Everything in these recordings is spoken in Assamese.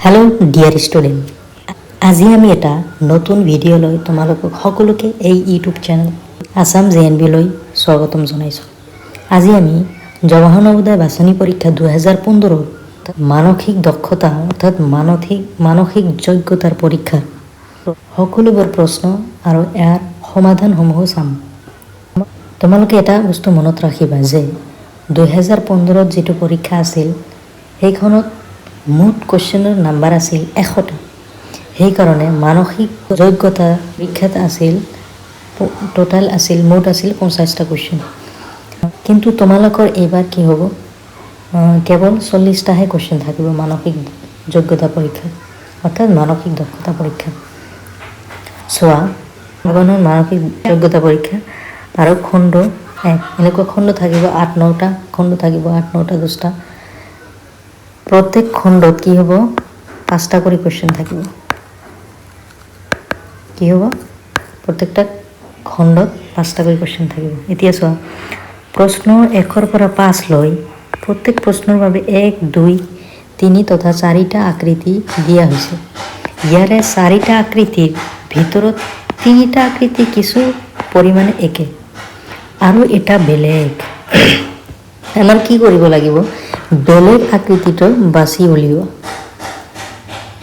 হেল্ল' ডিয়াৰ ষ্টুডেণ্ট, আজি আমি এটা নতুন ভিডিঅ' লৈ তোমালোকক সকলোকে এই ইউটিউব চেনেল আছাম JNB-লৈ স্বাগতম জনাইছোঁ। আজি আমি জৱাহৰ নৱোদয় বাছনি পৰীক্ষা 2015 মানসিক দক্ষতা অৰ্থাৎ মানসিক যোগ্যতাৰ পৰীক্ষাৰ সকলোবোৰ প্ৰশ্ন আৰু ইয়াৰ সমাধানসমূহ চাম। তোমালোকে এটা বস্তু মনত ৰাখিবা যে 2015 যিটো পৰীক্ষা আছিল সেইখনত মুঠ কুৱেশ্যনৰ নাম্বাৰ আছিল 100টা। সেইকাৰণে মানসিক যোগ্যতা পৰীক্ষাত আছিল টোটাল আছিল মুঠ আছিল 50টা কুৱেশ্যন। কিন্তু তোমালোকৰ এইবাৰ কি হ'ব, কেৱল 40টাহে কুৱেশ্যন থাকিব মানসিক যোগ্যতা পৰীক্ষা অৰ্থাৎ মানসিক দক্ষতা পৰীক্ষা। চোৱা, মানসিক যোগ্যতা পৰীক্ষা আৰু খণ্ড এনেকুৱা খণ্ড থাকিব 8-9টা খণ্ড থাকিব, 8-9টা 10টা। প্ৰত্যেক খণ্ডত কি হ'ব, 5টা কৰি কুৱেশ্যন থাকিব। কি হ'ব, প্ৰত্যেকটা খণ্ডত 5টা কৰি কুৱেশ্যন থাকিব। এতিয়া চোৱা, প্ৰশ্ন 1ৰ পৰা 5 লৈ প্ৰত্যেক প্ৰশ্নৰ বাবে 1, 2, 3 তথা 4টা আকৃতি দিয়া হৈছে। ইয়াৰে 4টা আকৃতিৰ ভিতৰত 3টা আকৃতি কিছু পৰিমাণে একে আৰু এটা বেলেগ। আমাৰ কি কৰিব লাগিব, বেলেগ আকৃতিটো বাছি উলিওৱা।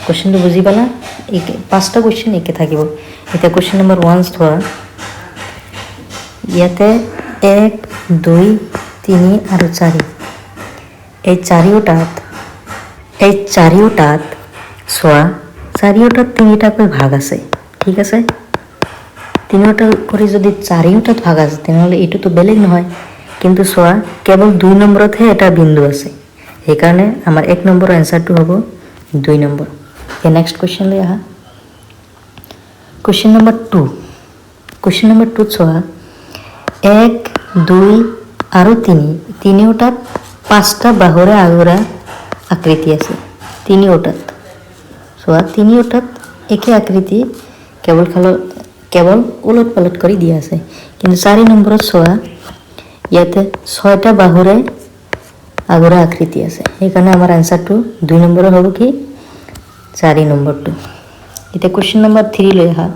কুৱেশ্যনটো বুজি পালা? 5টা কুৱেশ্যন একে থাকিব। এতিয়া কুৱেশ্যন নম্বৰ 1 চোৱা, ইয়াতে 1, 2, 3 আৰু 4 এই চাৰিওটাত চোৱা, চাৰিওটাত 3টাকৈ ভাগ আছে। ঠিক আছে, 3টা কৰি যদি 4টাত ভাগ আছে তেনেহ'লে এইটোতো বেলেগ নহয়। কিন্তু চোৱা, কেৱল 2 নম্বৰতহে এটা বিন্দু আছে। সেইকাৰণে আমাৰ 1 নম্বৰৰ এনচাৰটো হ'ব 2 নম্বৰ। এতিয়া নেক্সট কুৱেশ্যনলৈ আহা। Question number 2। কুৱেশ্যন নম্বৰ 2ত চোৱা, 1, 2 আৰু 3 তিনিওটাত 5টা বাহুৰে আগুৰা আকৃতি আছে। তিনিওটাত চোৱা, তিনিওটাত একে আকৃতি, কেৱল ওলট পালট কৰি দিয়া আছে। কিন্তু 4 নম্বৰত চোৱা, ইয়াতে 6টা বাহুৰে আগুৰা আকৃতি আছে। সেইকাৰণে আমাৰ এনচাৰটো 2 নম্বৰৰ হ'ব কি, 4 নম্বৰটো। এতিয়া কুৱেশ্যন নম্বৰ 3 লৈ আহা।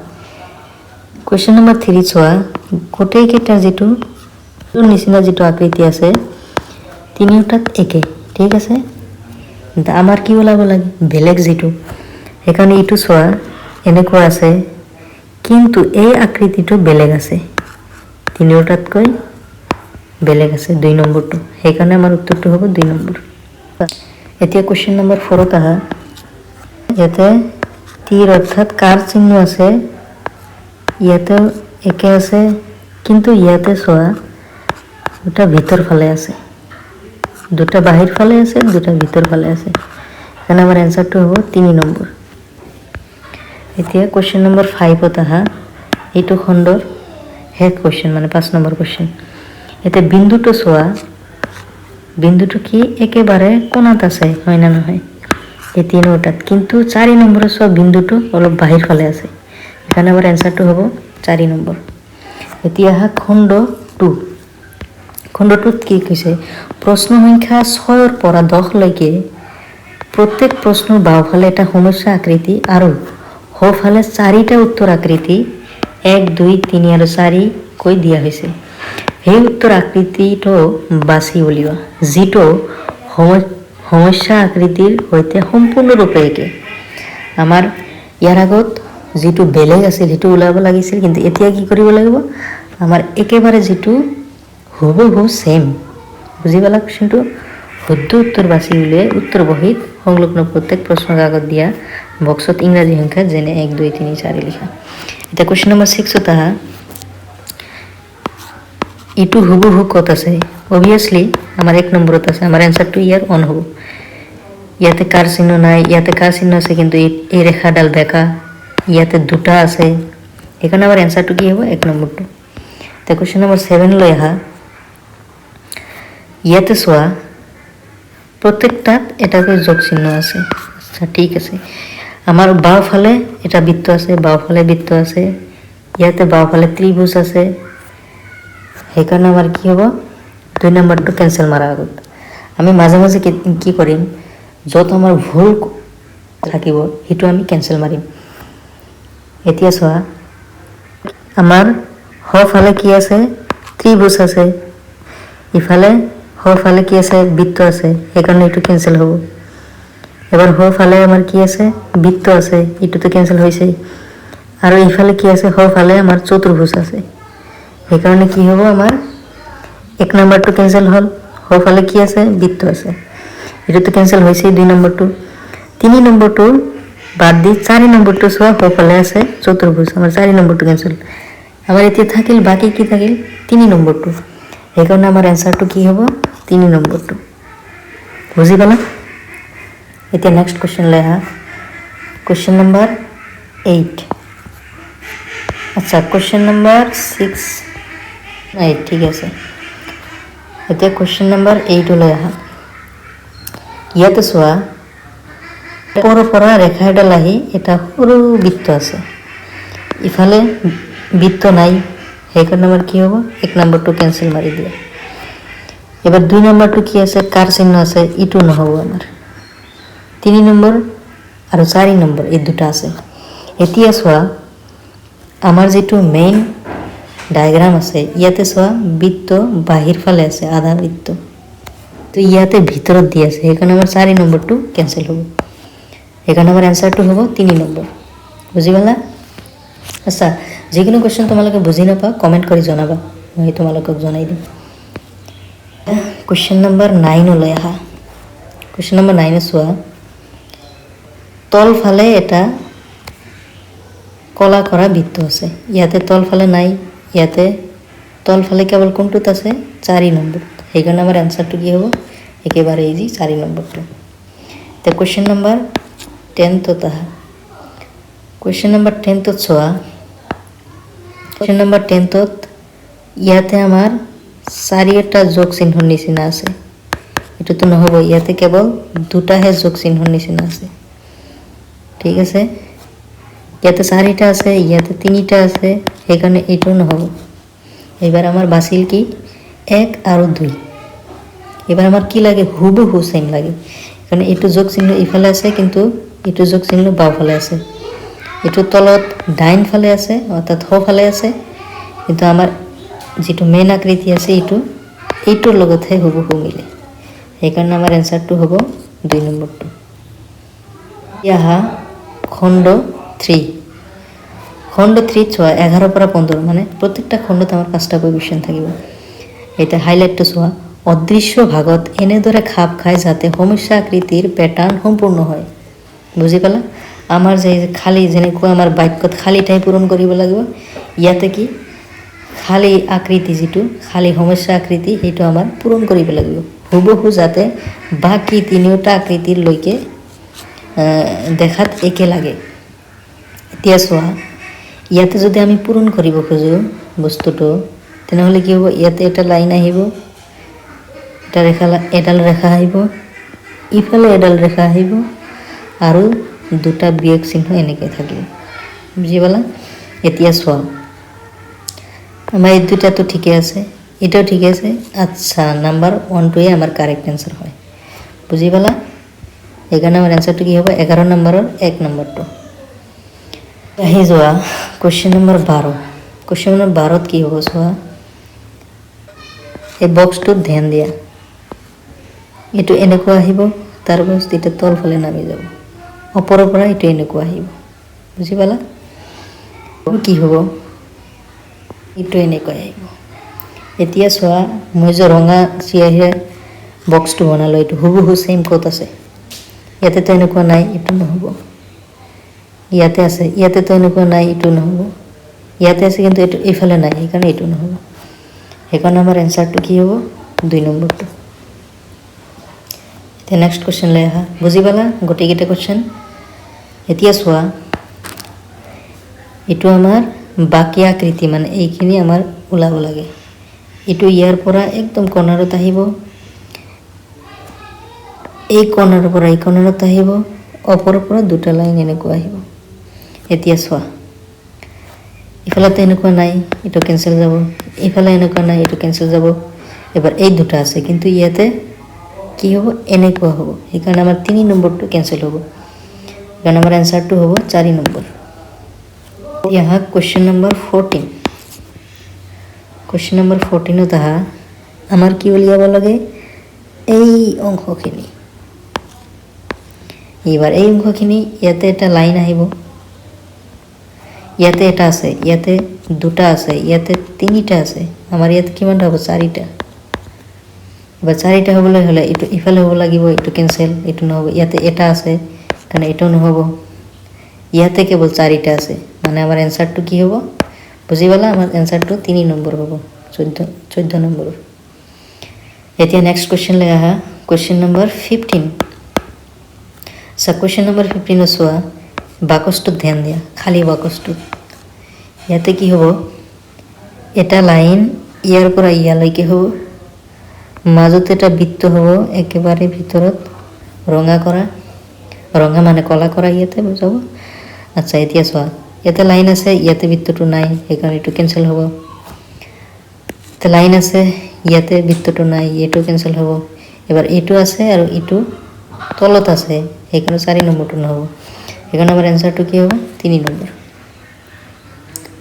কুৱেশ্যন নম্বৰ 3 চোৱা, গোটেইকেইটাৰ যিটো নিচিনা যিটো আকৃতি আছে তিনিওটাত একে। ঠিক আছে, আমাৰ কি ওলাব লাগে, বেলেগ যিটো। সেইকাৰণে এইটো চোৱা, এনেকুৱা আছে কিন্তু এই আকৃতিটো বেলেগ আছে, তিনিওটাতকৈ বেলেগ আছে 2 নম্বৰটো। সেইকাৰণে আমাৰ উত্তৰটো হ'ব 2 নম্বৰ। এতিয়া কুৱেশ্যন নম্বৰ 4ত আহা। ইয়াতে তীৰ অৰ্থাৎ কাৰ চিহ্ন আছে, ইয়াতে একে আছে, কিন্তু ইয়াতে চোৱা দুটা ভিতৰ ফালে আছে, দুটা বাহিৰ ফালে আছে, দুটা ভিতৰ ফালে আছে। সেইকাৰণে আমাৰ এনচাৰটো হ'ব 3 নম্বৰ। এতিয়া কুৱেশ্যন নম্বৰ 5ত আহা। এইটো খণ্ডৰ শেষ কুৱেশ্যন, মানে 5 নম্বৰ কুৱেশ্যন। এতিয়া বিন্দুটো চোৱা, বিন্দুটো কি একেবাৰে কোণাত আছে, হয় না নহয়, এই তিনিওটাত। কিন্তু 4 নম্বৰত চোৱা, বিন্দুটো অলপ বাহিৰ ফালে আছে। সেইকাৰণে আমাৰ এনচাৰটো হ'ব 4 নম্বৰ। এতিয়া আহা খণ্ড 2। খণ্ডটোত কি কৈছে, প্ৰশ্ন সংখ্যা 6ৰ পৰা 10লৈকে প্ৰত্যেক প্ৰশ্নৰ বাওঁফালে এটা সমস্যা আকৃতি আৰু সোঁফালে 4টা উত্তৰ আকৃতি 1, 2, 3 আৰু 4 কৈ দিয়া হৈছে। সেই উত্তৰ আকৃতিটো বাছি উলিওৱা যিটো সমস্যা আকৃতিৰ সৈতে সম্পূৰ্ণৰূপে একে। আমাৰ ইয়াৰ আগত যিটো বেলেগ আছিল সেইটো ওলাব লাগিছিল, কিন্তু এতিয়া কি কৰিব লাগিব, আমাৰ একেবাৰে যিটো হুবহু ছেম। বুজি পালা কুৱেশ্যনটো? শুদ্ধ উত্তৰ বাছি উলিয়াই উত্তৰ বহীত সংলগ্ন প্ৰত্যেক প্ৰশ্নৰ কাকত দিয়া বক্সত ইংৰাজী সংখ্যা যেনে 1, 2, 3, 4 লিখা। এতিয়া কুৱেশ্যন নম্বৰ 6ত আহা। এইটো হুবহু ক'ত আছে, অভিয়াছলি আমাৰ 1 নম্বৰত আছে। আমাৰ এনচাৰটো ইয়াৰ 1 হ'ব। ইয়াতে কাৰ চিহ্ন নাই, ইয়াতে কাৰ চিহ্ন আছে, কিন্তু এই ৰেখাডাল বেঁকা, ইয়াতে 2টা আছে। সেইকাৰণে আমাৰ এনচাৰটো কি হ'ব, 1 নম্বৰটো। এতিয়া কুৱেশ্যন নম্বৰ 7 লৈ আহা। ইয়াতে চোৱা, প্ৰত্যেকটাত এটাকৈ যোগ চিহ্ন আছে। আচ্ছা, ঠিক আছে। আমাৰ বাওঁফালে এটা বৃত্ত আছে, বাওঁফালে বৃত্ত আছে, ইয়াতে বাওঁফালে ত্ৰিভুজ আছে। সেইকাৰণে আমাৰ কি হ'ব, 2 নম্বৰটো কেঞ্চেল মাৰা আগত আমি মাজে মাজে কি কৰিম, য'ত আমাৰ ভুল থাকিব সেইটো আমি কেঞ্চেল মাৰিম এতিয়া চোৱা আমাৰ সফালে কি আছে ত্ৰিভুজ আছে ইফালে সফালে কি আছে বৃত্ত আছে সেইকাৰণে এইটো কেঞ্চেল হ'ব এবাৰ সফালে আমাৰ কি আছে বৃত্ত আছে এইটোতো কেঞ্চেল হৈছে আৰু ইফালে কি আছে সফালে আমাৰ চতুৰ্ভুজ আছে সেইকাৰণে কি হ'ব আমাৰ এক নম্বৰটো কেঞ্চেল হ'ল সফালে কি আছে বৃত্ত আছে এইটোতো কেঞ্চেল হৈছে 2 নম্বৰটো 3 নম্বৰটো বাদ দি 4 নম্বৰটো চোৱা সফালে আছে চতুৰ্ভুজ আমাৰ 4 নম্বৰটো কেঞ্চেল আমাৰ এতিয়া থাকিল বাকি কি থাকিল 3 নম্বৰটো সেইকাৰণে আমাৰ এনসাৰটো কি হ'ব 3 নম্বৰটো বুজি পালা এতিয়া নেক্সট কোশ্চেন লৈ আহা কোশ্চেন নম্বৰ 8 আচ্ছা কোশ্চেন নম্বৰ 6 নাই ঠিক আছে এতিয়া কোশ্চেন নম্বৰ 8 লৈ আহা ইয়াতে চোৱা ওপৰৰ পৰা ৰেখা এডাল আহি এটা সৰু বৃত্ত আছে ইফালে বৃত্ত নাই সেইকাৰণে আমাৰ কি হ'ব 1 নম্বৰটো কেঞ্চেল মাৰি দিয়া এবাৰ 2 নম্বৰটো কি আছে কাৰ চিহ্ন আছে ইটো নহ'ব আমাৰ 3 নম্বৰ আৰু 4 নম্বৰ এই দুটা আছে এতিয়া চোৱা আমাৰ যেটো মেইন ডায়াগ্ৰাম আছে ইয়াতে চোৱা বৃত্ত বাহিৰ ফালে আছে আধা বৃত্ত তো ইয়াতে ভিতৰত দি আছে সেইকাৰণে আমাৰ 4 নম্বৰটো কেঞ্চেল হ'ব সেইকাৰণে আমাৰ এনসাৰটো হ'ব 3 নম্বৰ বুজি পালা আচ্ছা যিকোনো কোশ্চেন তোমালোকে বুজি নাপা কমেন্ট কৰি জনাবা মই তোমালোকক জনাই দিম কোশ্চেন নম্বৰ 9 লৈ আহা কোশ্চেন নম্বৰ 9 চোৱা তল ফালে এটা কলা কৰা বৃত্ত আছে ইয়াতে তল ফালে নাই ইয়াতে তল ফালে কেৱল কোনটোত আছে 4 নম্বৰ সেইকাৰণে আমাৰ এনসাৰটো কি হ'ব একেবাৰে ইজি 4 নম্বৰটো তে কোশ্চেন নম্বৰ 10 তো আহা কোশ্চেন নম্বৰ 10 তো চোৱা কোশ্চেন নম্বৰ 10 তো ইয়াতে আমাৰ 4টা যোগ চিহ্নৰ নিচিনা আছে এটোতো নহব ইয়াতে কেৱল দুটাহে যোগ চিহ্নৰ নিচিনা আছে ঠিক আছে ইয়াতে 4টা আছে ইয়াতে 3টা আছে সেইকাৰণে এটো নহব এবাৰ আমাৰ বাছিল কি 1 আৰু 2 এবাৰ আমাৰ কি লাগে হুবহু সেম লাগে কারণ এটো যোগ চিহ্ন ইফালে আছে কিন্তু এটো যোগ চিহ্ন বাও ফালে আছে এটো তলত ডাইন ফালে আছে অর্থাৎ হ ফালে আছে কিন্তু আমাৰ যেটো মেইন আকৃতি আছে এইটোৰ লগতহে হুবহু মিলে সেইকাৰণে আমাৰ এনসাৰটো হ'ব 2 নম্বৰটো ইয়াহা খণ্ড 3 খণ্ড 3 চোৱা 11 পৰা 15 মানে প্ৰত্যেকটা খণ্ডত আমাৰ 5টা কোৱেশ্চন থাকিব এটা হাইলাইটটো চোৱা অদৃশ্য ভাগত এনেদৰে খাপ খায় যাতে সমস্যা আকৃতিৰ প্যাটাৰ্ন সম্পূৰ্ণ হয় বুজি পালা আমাৰ যে খালি যেনেকৈ আমাৰ বাক্যত খালি ঠাই পূৰণ কৰিব লাগিব ইয়াতে কি খালি আকৃতি যেটো খালি সমস্যা আকৃতি হেতু আমাৰ পূৰণ কৰিব লাগিব হুবহু যাতে বাকি তিনিটা আকৃতিৰ লৈকে দেখাত একে লাগে এতিয়া চোৱা ইয়াতে যদি আমি পূৰণ কৰিব খোজো বস্তুটো তেনেহলে কি হ'ব ইয়াতে এটা লাইন আহিব এটা ৰেখা এডাল ৰেখা আহিব ইফালে এডাল ৰেখা আহিব আৰু দুটা বিয়োগ চিহ্ন এনেকৈ থাকিব বুজি পালা এতিয়া চোৱা আমাৰ এই দুটাটো ঠিকই আছে এটাও ঠিক আছে আচ্ছা নাম্বাৰ 1 টোই আমাৰ কাৰেক্ট आंसर হয় বুজি পালা এখানে আমাৰ आंसरটো কি হবে 11 নম্বৰৰ 1 নম্বৰটো আহি যোৱা কোশ্চেন নম্বৰ 12 কোশ্চেন নম্বৰ 12 কি হ'ব চোৱা এই বক্সটো ধ্যান দিয়া এটো এনেকুৱা আহিব তাৰ পাছত এটা তল ফালে নামি যাব ওপৰৰ পৰা এটো এনেকুৱা আহিব বুজি পালা কি হ'ব এটো এনেকুৱা আহিব এতিয়া চোৱা মই যে ৰঙা চিয়াহে বক্সটো বনালো এটো হুবহু সেম ক'ত আছে ইয়াতে তো এনেকুৱা নাই এটো নহব ইয়াতে আছে ইয়াতে তো এনেকুৱা নাই এটো নহব ইয়াতে আছে কিন্তু এটো ইফালে নাই সেইকাৰণে এটো নহব সেইকাৰণে আমাৰ आंसरটো কি হ'ব 2 নম্বৰটো তে নেক্সট কোশ্চেন লৈ আহা বুজি পালা গোটেইকেইটা কোশ্চেন এতিয়া চোৱা এটো আমাৰ বাকি আকৃতি মানে এইখিনি আমাৰ ওলাব লাগে এটো ইয়াৰ পৰা একদম কৰ্ণাৰত আহিব এই কৰ্ণাৰৰ পৰা এই কৰ্ণাৰত আহিব ওপৰৰ পৰা দুটা লাইন এনেকুৱা আহিব এতিয়া চোৱা ইফালে তো এনেকুৱা নাই এটো কেনসেল যাব ইফালে এনেকুৱা নাই এটো কেনসেল যাব এবাৰ এই দুটা আছে কিন্তু ইয়াতে কি হ'ব এনেকুৱা হ'ব সেইকাৰণে আমাৰ 3 নম্বৰটো কেনসেল হ'ব এখানে আমাৰ এনসাৰটো হ'ব 4 নম্বৰ। यहाँ क्वेश्चन नंबर 14। क्वेश्चन नंबर 14 আহা আমাৰ কি উলিয়াব লাগে এই অংশখিনি। এইবাৰ এই অংশখিনি ইয়াতে এটা লাইন আহিব, ইয়াতে এটা আছে, ইয়াতে দুটা আছে, ইয়াতে তিনিটা আছে, আমাৰ ইয়াতে কিমানটা হ'ব 4টা। এবার 4টা হ'বলৈ হ'লে এইটো ইফালে হ'ব লাগিব, এইটো কেনসেল, এইটো নহ'ব। ইয়াতে এটা আছে কাৰণে এইটো নহ'ব, ইয়াতে কেৱল 4টা আছে, মানে আমাৰ এনসাৰটো কি হ'ব বুজি পালা? আমাৰ এনসাৰটো 3 নম্বৰ হ'ব, 14 নম্বৰ। এতিয়া নেক্সট কুৱেশ্যন লৈ আহা কুৱেশ্যন নম্বৰ 15। কুৱেশ্যন নম্বৰ 15 চোৱা, বাকচটোত ধ্যান দিয়া, খালী বাকচটোত। ইয়াতে কি হ'ব, এটা লাইন ইয়াৰ পৰা ইয়ালৈকে হ'ব, মাজত এটা বৃত্ত হ'ব একেবাৰে ভিতৰত ৰঙা কৰা, ৰঙা মানে কলা কৰা ইয়াতে বুজাব। আচ্ছা এতিয়া চোৱা, ইয়াতে লাইন আছে, ইয়াতে বৃত্তটো নাই, সেইকাৰণে এইটো কেনসেল হ'ব। ইয়াতে লাইন আছে, ইয়াতে বৃত্তটো নাই, এইটো কেনসেল হ'ব। এবাৰ এইটো আছে আৰু এইটো তলত আছে, সেইকাৰণে 4 নম্বৰটো নহ'ব। সেইকাৰণে আমাৰ এনসাৰটো কি হ'ব 3 নম্বৰ।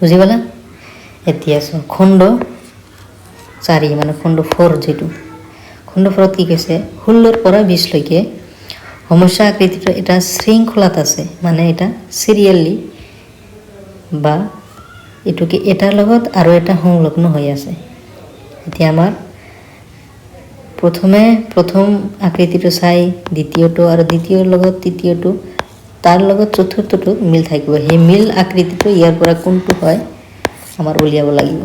বুজি পালা? এতিয়া চোৱা খণ্ড 4 মানে খণ্ড 4 যেটো, খণ্ড 4ত কি কৈছে 16 পৰা 20 লৈকে সমস্যা আকৃতিটো এটা শৃংখলাত আছে, মানে এটা সিৰিয়ালি বা এটুকে এটাৰ লগত আৰু এটা সংলগ্ন হৈ আছে। এতিয়া আমাৰ প্ৰথম আকৃতিটো চাই দ্বিতীয়টো আৰু দ্বিতীয়ৰ লগত তৃতীয়টো, তাৰ লগত চতুৰ্থটো মিল থাকিব। সেই মিল আকৃতিটো ইয়াৰ পৰা কোনটো হয় আমাৰ উলিয়াব লাগিব।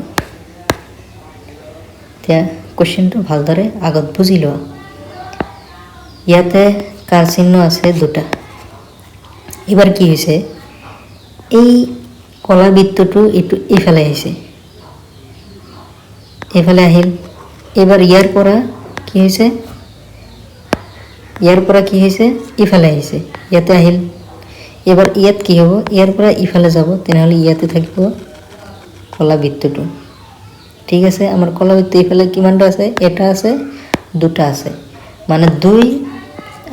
এতিয়া কুৱেশ্যনটো ভালদৰে আগত বুজি লোৱা। ইয়াতে কাৰ চিহ্ন আছে 2টা। এবাৰ কি হৈছে, এই কলা বৃত্তটো এইটো এইফালে আহিছে, এইফালে আহিল। এবাৰ ইয়াৰ পৰা কি হৈছে, ইয়াৰ পৰা কি হৈছে ইফালে আহিছে, ইয়াতে আহিল। এবাৰ ইয়াত কি হ'ব, ইয়াৰ পৰা ইফালে যাব, তেনেহ'লে ইয়াতে থাকিব কলা বৃত্তটো। ঠিক আছে, আমাৰ কলা বৃত্ত ইফালে কিমানটা আছে, এটা আছে, 2টা আছে, মানে 2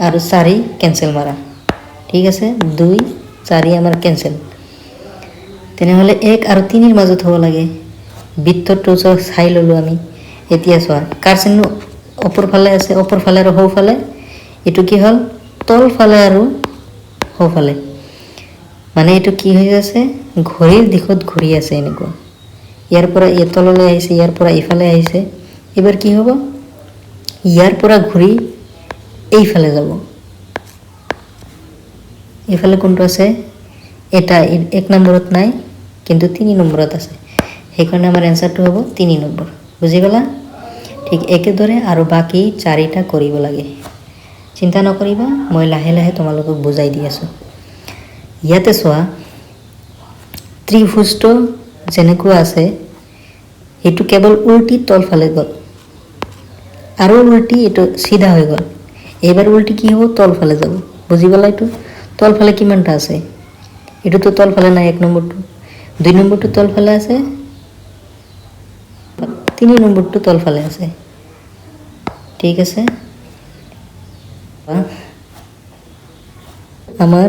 আৰু 4 কেনসেল মাৰা। ঠিক আছে, 2 4 আমাৰ কেনসেল। তেনেহ'লে 1 আৰু 3ৰ মাজত হ'ব লাগে। বৃত্তটো চাই ল'লোঁ আমি। এতিয়া চোৱা কাৰ চিহ্ন ওপৰ ফালে আছে, ওপৰ ফালে আৰু সোঁফালে, এইটো কি হ'ল তল ফালে আৰু সোঁফালে, মানে এইটো কি হৈ আছে ঘড়ীৰ দিশত ঘূৰি আছে এনেকুৱা। ইয়াৰ পৰা এই তললৈ আহিছে, ইয়াৰ পৰা ইফালে আহিছে। এবাৰ কি হ'ব, ইয়াৰ পৰা ঘূৰি এইফালে যাব। এইফালে কোনটো আছে, এটা 1 নম্বৰত নাই কিন্তু 3 নম্বৰত আছে, সেইকাৰণে আমাৰ এনসাৰটো হ'ব 3 নম্বৰ। বুজি পালা? ঠিক একেদৰে আৰু বাকী 4টা কৰিব লাগে। চিন্তা নকৰিবা, মই লাহে লাহে তোমালোকক বুজাই দি আছোঁ। ইয়াতে চোৱা ত্ৰিভুজটো যেনেকুৱা আছে, এইটো কেৱল উল্টি তলফালে গ'ল আৰু উল্টি এইটো চিধা হৈ গ'ল। এইবাৰ উল্টি কি হ'ব, তলফালে যাব। বুজি পালা? এইটো তলফালে কিমানটা আছে, এইটোতো তলফালে নাই, 1 নম্বৰটো, 2 নম্বৰটো তলফালে আছে, 3 নম্বৰটো তলফালে আছে। ঠিক আছে, আমাৰ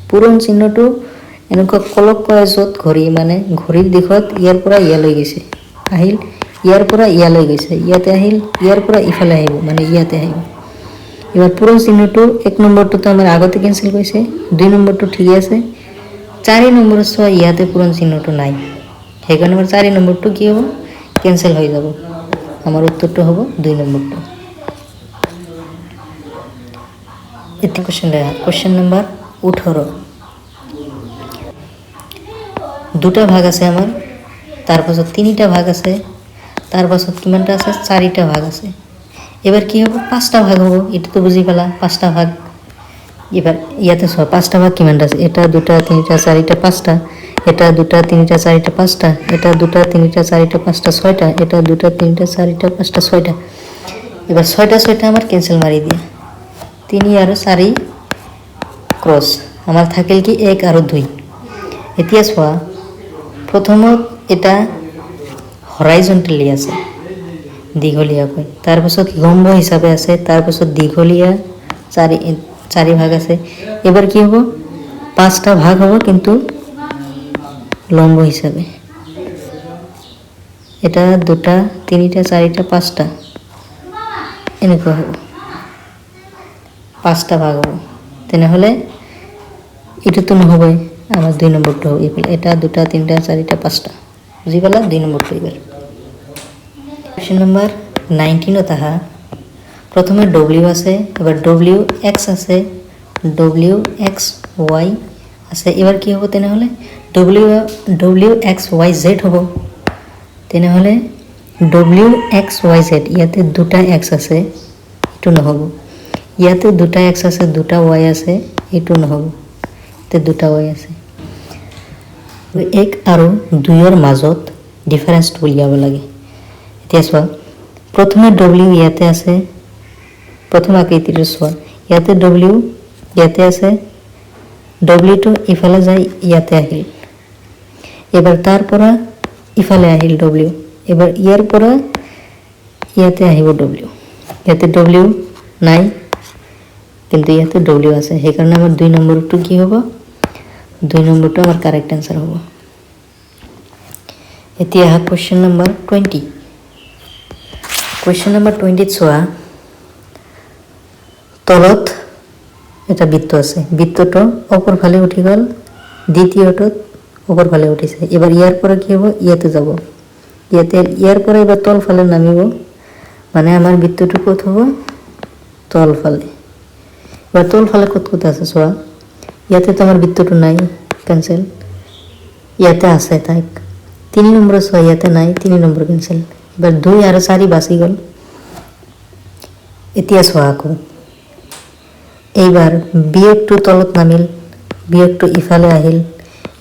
পূৰণ চিহ্নটো এনেকুৱা ক্লকৱাইজত ঘড়ী, মানে ঘড়ীৰ দিশত ইয়াৰ পৰা ইয়ালৈ গৈছে, আহিল, ইয়াৰ পৰা ইয়ালৈ গৈছে, ইয়াতে আহিল, ইয়াৰ পৰা ইফালে আহিব, মানে ইয়াতে আহিব। এবার পূরণ চিহ্নটো 1 নম্বরটো তো আমার আগতে ক্যান্সেল হয়েছে, 2 নম্বরটো ঠিক আছে, 4 নম্বর সহ ইয়াতে পূরণ চিহ্নটো নাই, সেইকাৰণে আমার 4 নম্বরটো কি হব ক্যান্সেল হয়ে যাব। আমার উত্তরটা হব 2 নম্বরটা। এতে কোশ্চেন নাম্বার 18। দুটা ভাগ আছে আমার, তার পাছত 3টা ভাগ আছে, তার পাছত কিমানটা আছে 4টা ভাগ আছে। এবার কি হবে 5টা ভাগ হবো, এটা তো বুঝি পেলা 5টা ভাগ। এবার ইয়াতে 5টা ভাগ কিমানটা আছে, এটা 2টা 3টা 4টা 5টা, এটা 2টা 3টা 4টা 5টা, এটা 2টা 3টা 4টা 5টা 6টা, এটা 2টা 3টা 4টা 5টা 6টা। এবার 6টা আমার ক্যান্সেল মারি দিয়া, 3 আর 4 ক্রস আমার থাকিল কি 1 আর 2। এতিয়া চোৱা প্ৰথমত এটা হৰাইজন্টালি আছে দীঘলীয়াকৈ, তাৰপাছত লম্ব হিচাপে আছে, তাৰপাছত দীঘলীয়া চারি ভাগ আছে। এবার কি হবো, পাঁচটা ভাগ হবো কিন্তু লম্ব হিসাবে। এটা দুটা, তিনটা, চারিটা, পাঁচটা, এনেকুৱা হ'ব। পাঁচটা ভাগ হ'ব, তেনেহ'লে এইটোতো নহ'বই, আমাৰ 2 নম্বৰটো হ'ব। এইফালে এটা, দুটা, তিনিটা, চাৰিটা, পাঁচটা। বুজি পালা? 2 নম্বৰটো এইবাৰ। কুৱেশ্যন নম্বৰ 19ত আহা। প্ৰথমে ডব্লিউ আছে, এবার ডব্লিউ এক্স আছে, ডব্লিউ এক্স ওয়াই আছে। এবার কি হ'ব তেনেহ'লে, ডব্লিউ এক্স ওয়াই জেড হ'ব। তেনেহ'লে ডব্লিউ এক্স ওয়াই জেড, ইয়াতে দুটা এক্স আছে, এইটো নহ'ব। ইয়াতে দুটা এক্স আছে, দুটা ওয়াই আছে, এইটো নহ'ব। ইয়াতে দুটা ওয়াই আছে। 1 আৰু 2ৰ মাজত ডিফাৰেঞ্চটো উলিয়াব লাগে। এতিয়া চোৱা, প্ৰথমে ডব্লিউ ইয়াতে আছে, প্ৰথম আকৃতিটো চোৱা, ইয়াতে ডব্লিউ ইয়াতে আছে, ডব্লিউটো ইফালে যায়, ইয়াতে আহিল। এবাৰ তাৰ পৰা ইফালে আহিল ডব্লিউ, এবাৰ ইয়াৰ পৰা ইয়াতে আহিব ডব্লিউ। ইয়াতে ডব্লিউ নাই, কিন্তু ইয়াতে ডব্লিউ আছে, সেইকাৰণে আমাৰ 2 নম্বৰটো কি হ'ব, 2 নম্বৰটো আমাৰ কাৰেক্ট এনসাৰ হ'ব। এতিয়া আহা কুৱেশ্যন নম্বৰ 20। কুৱেশ্যন নম্বৰ 20ত চোৱা, তলত এটা বৃত্ত আছে, বৃত্তটো ওপৰ ফালে উঠি গ'ল, দ্বিতীয়টোত ওপৰ ফালে উঠিছে। এবাৰ ইয়াৰ পৰা কি হ'ব, ইয়াতে যাব, ইয়াৰ পৰা এবাৰ তল ফালে নামিব, মানে আমাৰ বৃত্তটো ক'ত হ'ব, তল ফালে। এবাৰ তল ফালে ক'ত ক'ত আছে চোৱা, ইয়াতে তো আমাৰ বৃত্তটো নাই, কেনসেল। ইয়াতে আছে, তাক 3 নম্বৰ চোৱা, ইয়াতে নাই, 3 নম্বৰ কেনসেল। এবাৰ 2 আৰু 4 বাচি গ'ল। এতিয়া চোৱা আকৌ, এইবাৰ বিয়োগটো তলত নামিল, বিয়োগটো ইফালে আহিল,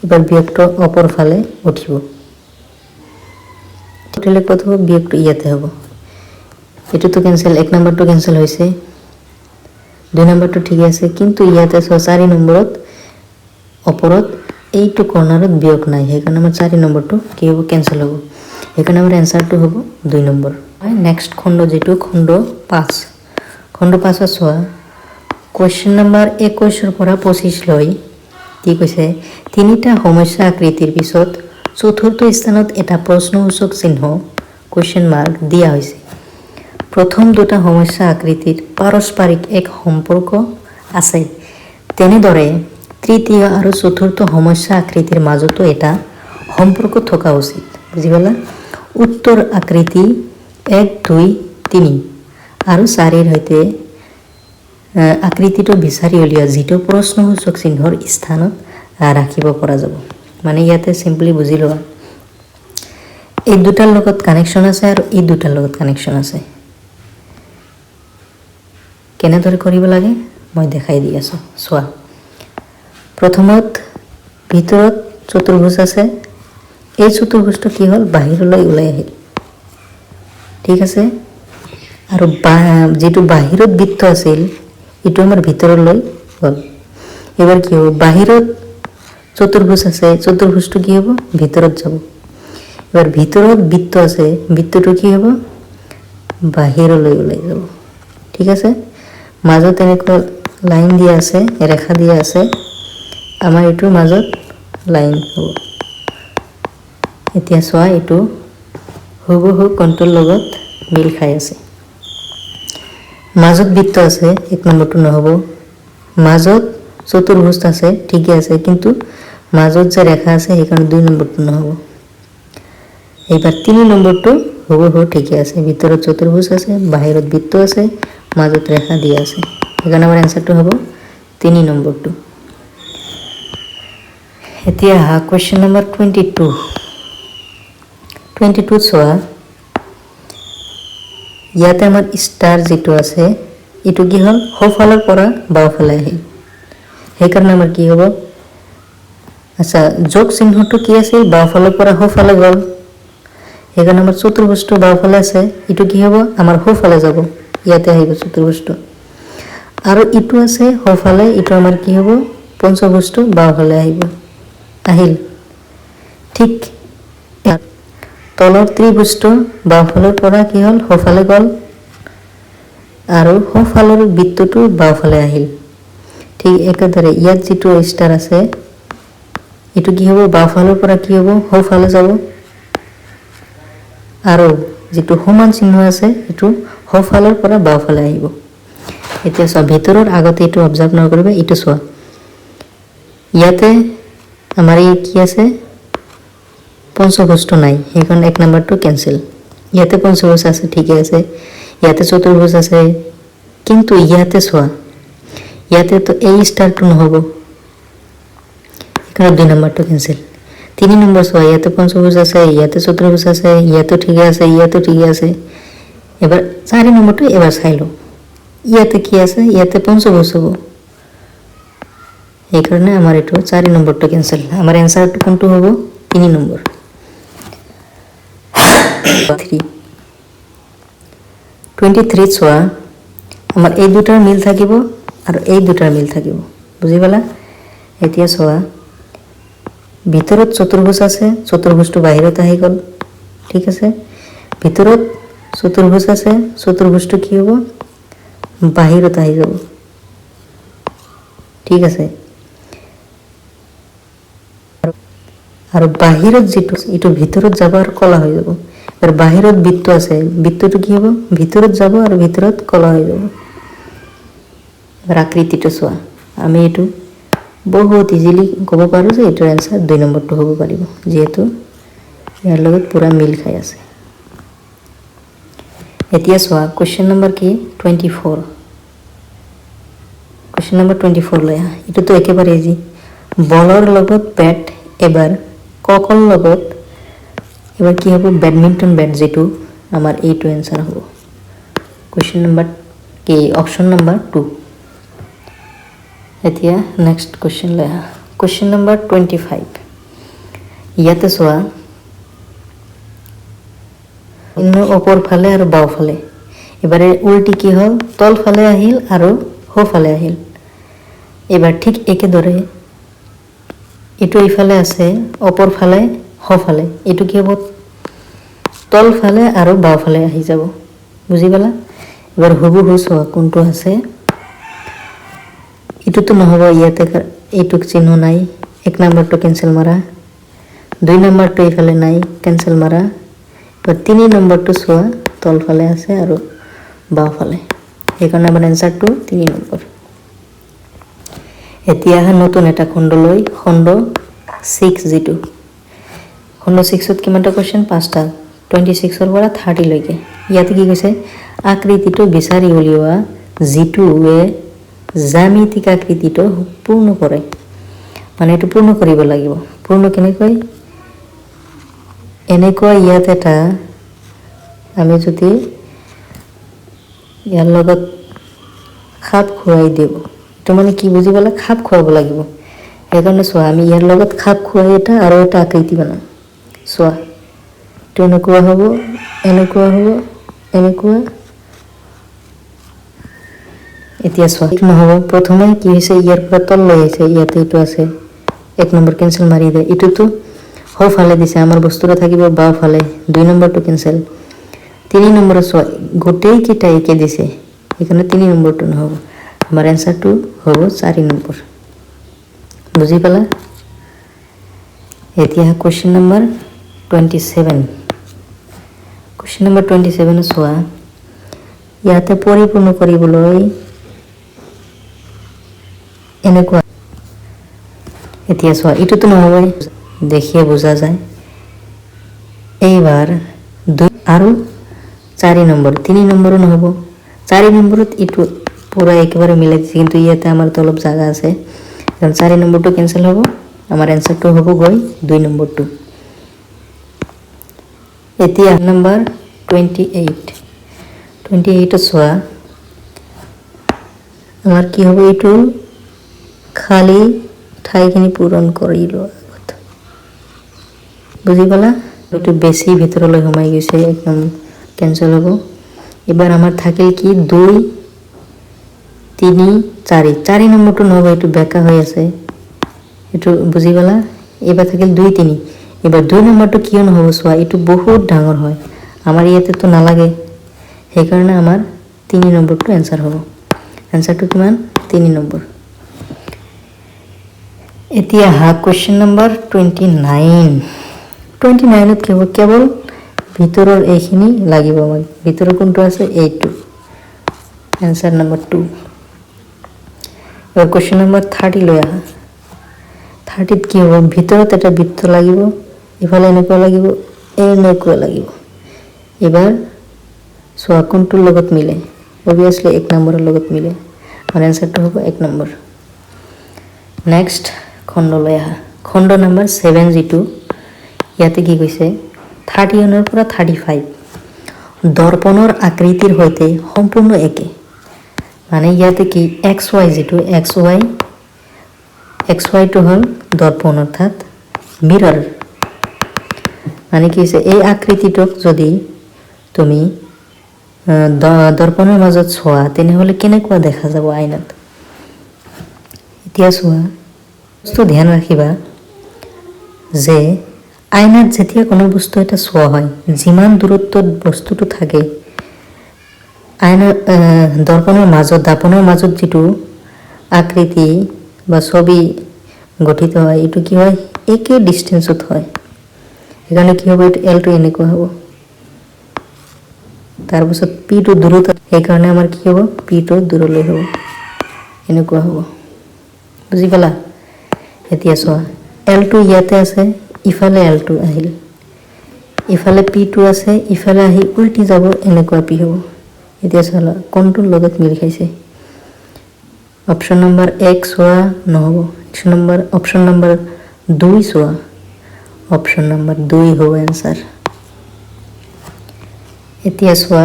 এবাৰ বিয়োগটো ওপৰ ফালে উঠিব। উঠিলে ক'ত হ'ব, বিয়োগটো ইয়াতে হ'ব। এটোতো কেনসেল, 1 নম্বৰটো কেনসেল হৈছে, 2 নম্বৰটো ঠিক আছে, কিন্তু ইয়াতে চোৱা 4 নম্বৰত ওপৰত এইটো কৰ্নাৰত বিয়োগ নাই, সেইকাৰণে আমাৰ 4 নম্বৰটো কি হ'ব, কেনসেল হ'ব। সেইকাৰণে আমাৰ এনসাৰটো হ'ব 2 নম্বৰ। নেক্সট খণ্ড যেটো খণ্ড 5। খণ্ড 5ত চোৱা, কুৱেশ্যন নম্বৰ 21ৰ পৰা 25 লৈ কি কৈছে, 3টা সমস্যা আকৃতিৰ পিছত চতুৰ্থ স্থানত এটা প্ৰশ্নসূচক চিহ্ন কুৱেশ্যন মাৰ্ক দিয়া হৈছে। প্ৰথম দুটা সমস্যা আকৃতিৰ পাৰস্পৰিক এক সম্পৰ্ক আছে, তেনেদৰে তৃতীয় আৰু চতুৰ্থ সমস্যা আকৃতিৰ মাজতো এটা সম্পৰ্ক থকা উচিত। বুজি পালা? উত্তৰ আকৃতি 1, 2, 3 আৰু 4ৰ সৈতে আকৃতিটো বিচাৰি উলিওৱা, যিটো প্ৰশ্নসূচক চিহ্নৰ স্থানত ৰাখিব পৰা যাব। মানে ইয়াতে চিম্পলি বুজি লোৱা, এই দুটাৰ লগত কানেকশ্যন আছে আৰু এই দুটাৰ লগত কানেকশ্যন আছে। কেনেদৰে কৰিব লাগে মই দেখাই দি আছোঁ, চোৱা। প্ৰথমত ভিতৰত চতুৰ্ভুজ আছে, এই চতুৰ্ভুজটো কি হ'ল, বাহিৰলৈ ওলাই আহিল, ঠিক আছে। আৰু যিটো বাহিৰত বৃত্ত আছিল, এইটো আমাৰ ভিতৰলৈ গ'ল। এবাৰ কি হ'ব, বাহিৰত চতুৰ্ভুজ আছে, চতুৰ্ভুজটো কি হ'ব, ভিতৰত যাব। এবাৰ ভিতৰত বৃত্ত আছে, বৃত্তটো কি হ'ব, বাহিৰলৈ ওলাই যাব, ঠিক আছে। মাজত এনেকুৱা লাইন দিয়া আছে, ৰেখা দিয়া আছে, আমাৰ এইটোৰ মাজত লাইন হ'ব। এতিয়া চোৱা, এইটো হুবহু কণ্ট্ৰোল লগত মিল খাই আছে। মাজত বৃত্ত আছে, 1 নম্বৰটো নহ'ব। মাজত চতুৰ্ভুজ আছে, ঠিকে আছে, কিন্তু মাজত যে ৰেখা আছে, সেইকাৰণে 2 নম্বৰটো নহ'ব। এইবাৰ 3 নম্বৰটো হুবহু ঠিকে আছে, ভিতৰত চতুৰ্ভুজ আছে, বাহিৰত বৃত্ত আছে, মাজত ৰেখা দিয়া আছে, সেইকাৰণে আমাৰ এনসাৰটো হ'ব 3 নম্বৰটো। এতিয়া আহা কুৱেশ্যন নম্বৰ 22। 22ত চোৱা, ইয়াতে আমাৰ ষ্টাৰ যিটো আছে, এইটো কি হ'ল, সোঁফালৰ পৰা বাওঁফালে আহিল, সেইকাৰণে আমাৰ কি হ'ব, আচ্ছা যোগ চিহ্নটো কি আছিল, বাওঁফালৰ পৰা সোঁফালে গ'ল, সেইকাৰণে আমাৰ চতুৰ্ভুজটো বাওঁফালে আছে, এইটো কি হ'ব, আমাৰ সোঁফালে যাব, ইয়াতে আহিব চতুৰ্ভুজটো। আৰু ইটো আছে সোঁফালে, এইটো আমাৰ কি হ'ব, পঞ্চভুজটো বাওঁফালে আহিল। ঠিক তলৰ ত্ৰিভুজটো বাওঁফালৰ পৰা কি হ'ল, সোঁফালে গ'ল, আৰু সোঁফালৰ বৃত্তটো বাওঁফালে আহিল। ঠিক একেদৰে ইয়াত যিটো ষ্টাৰ আছে এইটো কি হ'ব বাওঁফালৰ পৰা কি হ'ব সোঁফালে যাব আৰু যিটো সমান চিহ্ন আছে এইটো সোঁফালৰ পৰা বাওঁফালে আহিব এতিয়া চোৱা ভিতৰৰ আগতে এইটো অবজাৰ্ভ নকৰিবা এইটো চোৱা ইয়াতে আমাৰ এই কি আছে পঞ্চভুজটো নাই সেইকাৰণে এক নম্বৰটো কেনসেল ইয়াতে পঞ্চভুজ আছে ঠিকে আছে ইয়াতে চতুৰ্ভুজ আছে কিন্তু ইয়াতে চোৱা ইয়াতে তো এই ষ্টাৰটো নহব সেইকাৰণে দুই নম্বৰটো কেনসেল তিনি নম্বৰ চোৱা ইয়াতে পঞ্চভুজ আছে ইয়াতে চতুৰ্ভুজ আছে ইয়াতে ঠিকে আছে ইয়াতে ঠিকে আছে এবাৰ চাৰি নম্বৰটো এবাৰ চাই লওঁ ইয়াতে কি আছে ইয়াতে পঞ্চভুজ হ'ব সেইকাৰণে আমাৰ এইটো চাৰি নম্বৰটো কেনসেল আমাৰ এনসাৰটো কোনটো হ'ব তিনি নম্বৰ 23 চোৱা আমাৰ এই দুটাৰ মিল থাকিব আৰু এই দুটাৰ মিল থাকিব বুজি পালা এতিয়া চোৱা ভিতৰত চতুৰ্ভুজ আছে চতুৰ্ভুজটো বাহিৰত আহি গ'ল ঠিক আছে ভিতৰত চতুৰ্ভুজ আছে চতুৰ্ভুজটো কি হ'ব বাহিৰত আহি যাব ঠিক আছে আৰু বাহিৰত যেটো এটো ভিতৰত যাব আৰু কলা হৈ যাব আৰু বাহিৰত বৃত্ত আছে বৃত্তটো কি হ'ব ভিতৰত যাব আৰু ভিতৰত কলা হৈ যাব আকৃতিটো চোৱা আমি এটো বহুত ইজিলি ক'ব পাৰো যে এটাৰ আনসাৰ দুই নম্বৰটো হ'ব পাৰিব যেহেতু ইয়াৰ লগত পুৰা মিল খাই আছে এতিয়া চোৱা কোৱেশ্চন নম্বৰ কি 24 কোৱেশ্চন নম্বৰ 24 লৈ আহা এটো তো একেবাৰে ইজি বলৰ লগত ব্যাট এবাৰ ককল লগত এবাৰ কি হ'ব ব্যাডমিন্টন ব্যাট যেটো আমাৰ এইটো আনসাৰ হ'ব কোৱেশ্চন নম্বৰ কি অপচন নম্বৰ 2 এতিয়া নেক্সট কোৱেশ্চন লৈ আহা কোৱেশ্চন নম্বৰ 25 ইয়াতে চোৱা ইনো ওপৰ ফালে আৰু বাও ফালে এবাৰে উল্টি কি হল তল ফালে আহিল আৰু হো ফালে আহিল এবাৰ ঠিক একে দৰে এটো ইফালে আছে ওপৰ ফালে হো ফালে এটো কি হ'ব তল ফালে আৰু বাও ফালে আহি যাব বুজি পালা এবাৰ হুবহু চোৱা কোনটো আছে এটো তো নহব ইয়াতে এটো চিহ্ন নাই এক নম্বৰটো কেনসেল মাৰা দুই নম্বৰটো ইফালে নাই কেনসেল মাৰা তো তিনি নম্বৰটো চোৱা তল ফালে আছে আৰু বাও ফালে সেইকাৰণে আমাৰ আনসাৰটো তিনি নম্বৰ এতিয়া নতুন এটা খণ্ড লৈ খণ্ড 6 যেটো খণ্ড 6 ত কিমানটা কোৱেশ্চন 5টা 26 ৰ পৰা 30 লৈকে ইয়াতে কি কৈছে আকৃতিটো বিচাৰি উলিওৱা যেটোৱে জ্যামিতিক আকৃতিটো পূৰ্ণ কৰে মানে এটো পূৰ্ণ কৰিব লাগিব পূৰ্ণ কেনেকৈ এনেকুৱা ইয়াত এটা আমি যদি ইয়াৰ লগত খাপ খুৱাই দেব তো মানে কি বুজি পালা খাপ খুৱাব লাগিব সেইকাৰণে চোৱা আমি ইয়াৰ লগত খাপ খুৱাই এটা আৰু এটা আকৃতি বনাম চোৱা তো এনেকুৱা হ'ব এনেকুৱা হ'ব এনেকুৱা এতিয়া চোৱা নহ'ব প্ৰথমে কি হৈছে ইয়াৰ পৰা তল লৈ আহিছে ইয়াতে এইটো আছে এক নম্বৰ কেনসেল মাৰি দে এটোতো হো ফালে দিছে আমাৰ বস্তুটো থাকিব বাও ফালে দুই নম্বৰটো কেনসেল তিনি নম্বৰ চোৱা গোটেই কিটা একে দিছে এখানে তিনি নম্বৰটো নহব আমাৰ আনসাৰটো হ'ব 4 নম্বৰ বুজি পালা এতিয়া কোৱেশ্চন নম্বৰ 27 কোৱেশ্চন নম্বৰ 27 চোৱা ইয়াতে পৰিপূৰ্ণ কৰিবলৈ এনেকুৱা এতিয়া চোৱা এটোতো নহব দেখিয়ে বুজা যায় এইবাৰ দুই আৰু 4 নম্বৰ 3 নম্বৰো নহব 4 নম্বৰত এটো পুরা একেবারে মিলাই দিছি কিন্তু ইয়াতে আমার তো অলপ জায়গা আছে কারণ 4 নম্বরটো ক্যান্সেল হবে আমার आंसरটো হ'ব গৈ 2 নম্বরটো এতিয়া নাম্বার 28 চোৱা আমাৰ কি হবে এটো খালি ঠাইখিনি পূৰণ কৰিলো আগত বুজি পালা এটো বেছি ভিতৰলৈ সোমাই গৈছে একদম ক্যান্সেল হ'ব এবাৰ আমাৰ থাকিল কি 2 3 4 নম্বৰটো নহব এটো বেকা হৈ আছে এটো বুজি পালা এবাৰ থাকিল 2 3 এবাৰ 2 নম্বৰটো কিয় নহব চোৱা এটো বহুত ডাঙৰ হয় আমাৰ ইয়াতে তো নালাগে সেই কাৰণে আমাৰ 3 নম্বৰটো आंसर হ'ব आंसरটো কিমান 3 নম্বৰ এতিয়া হা কুৱেশ্যন নম্বৰ 29 29ত কেৱল ভিতৰৰ এইখিনি লাগিব আমাক ভিতৰৰ কোনটো আছে এইটো এনসাৰ নম্বৰ 2 এবাৰ কুৱেশ্যন নম্বৰ 30 লৈ আহা 30ত কি হ'ব ভিতৰত এটা বৃত্ত লাগিব ইফালে এনেকুৱা লাগিব এনেকুৱা লাগিব এবাৰ চোৱা কোনটোৰ লগত মিলে অবভিয়াসলি 1 নম্বৰৰ লগত মিলে আৰ এনসাৰটো হ'ব 1 নম্বৰ নেক্সট খণ্ড লৈ আহা খণ্ড নম্বৰ 7 যিটো ইয়াতে কি কৈছে 31 পৰা 35 দৰ্পণৰ আকৃতিৰ সৈতে সম্পূৰ্ণ একে মানে ইয়াতে কি xy যিটো xy টো হল দৰ্পণ অৰ্থাৎ মিৰৰ মানে কি হৈছে এই আকৃতিটোক যদি তুমি দৰ্পণৰ মাজত চোৱা তেনেহলে কেনেকুৱা দেখা যাব আইনাত এতিয়া চোৱা বস্তু ধ্যান ৰাখিবা যে আইনাত যেতিয়া কোনো বস্তু এটা চোৱা হয় যিমান দূৰত্বত বস্তুটো থাকে আইনা দৰ্পণৰ মাজত দাপনৰ মাজত যিটো আকৃতি বা ছবি গঠিত হয় এইটো কি হয় একে ডিসটেন্সত হয় এখানে কি হবে L2 এনেকুৱা হ'ব তাৰ পিছত P2 দূৰত এই কাৰণে আমাৰ কি হ'ব P2 দূৰলৈ হ'ব এনেকুৱা হ'ব বুজি পালা এতিয়া চোৱা L2 ইয়াতে আছে ইফালে L2 আহিল ইফালে P2 আছে ইফালে আহি উল্টি যাব এনেকুৱা P হ'ব এতিয়া চলা কোনটোৰ লগত মিল খাইছে অপশন নম্বৰ 1 চোৱা নহব অপশন নম্বৰ 2 চোৱা অপশন নম্বৰ 2 হ'ব आंसर এতিয়া চোৱা